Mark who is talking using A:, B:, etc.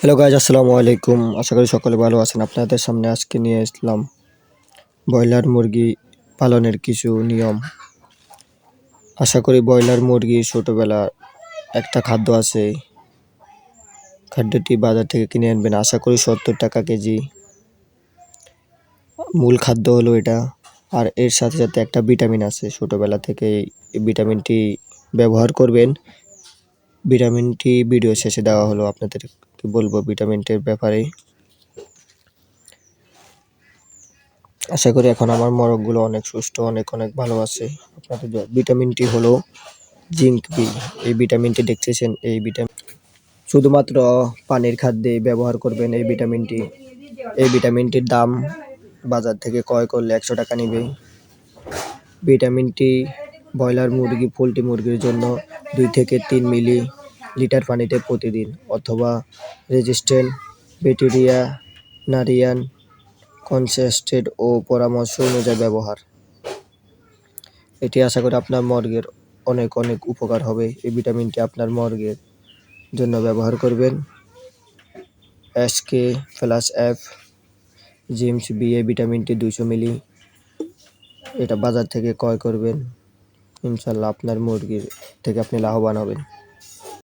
A: Hello guys, আসসালামু আলাইকুম। আশা করি সকলে ভালো আছেন। আপনাদের সামনে আজকে নিয়ে আসলাম ব্রয়লার মুরগি পালনের কিছু নিয়ম। আশা করি ব্রয়লার মুরগি ছোটোবেলার একটা খাদ্য আছে, খাদ্যটি বাজার থেকে কিনে আনবেন। আশা করি 70 টাকা কেজি মূল খাদ্য হলো এটা। আর এর সাথে সাথে একটা ভিটামিন আছে, ছোটোবেলা থেকে এই ভিটামিনটি ব্যবহার করবেন। ভিটামিনটি ভিডিও শেষে দেওয়া হলো, আপনাদের বলবো ভিটামিনটির ব্যাপারে। আশা করি এখন আমার মোরগগুলো অনেক সুস্থ, অনেক ভালো আছে। আপনাদের ভিটামিনটি হলো জিঙ্ক বি। এই ভিটামিনটি দেখতেছেন, এই ভিটামিন শুধুমাত্র পানির খাদ্যে ব্যবহার করবেন। এই ভিটামিনটির দাম বাজার থেকে ক্রয় করলে 100 টাকা নেবে। ভিটামিনটি ব্রয়লার মুরগি, পোলট্রি মুরগির জন্য 2 থেকে 3 মিলি লিটার পানিতে প্রতিদিন, অথবা রেজিস্ট্যান্ট ব্যাকটেরিয়া নারিয়ান কনসেস্টেড ও পরামর্শ অনুযায়ী ব্যবহার। এটি আশা করি আপনার মুরগির অনেক উপকার হবে। এই ভিটামিনটি আপনার মুরগির জন্য ব্যবহার করবেন। এসকে প্লাস এফ জিমস বি, এই ভিটামিনটি 200 মিলি, এটা বাজার থেকে ক্রয় করবেন। ইনশাল্লাহ আপনার মুরগির থেকে আপনি লাভবান হবেন।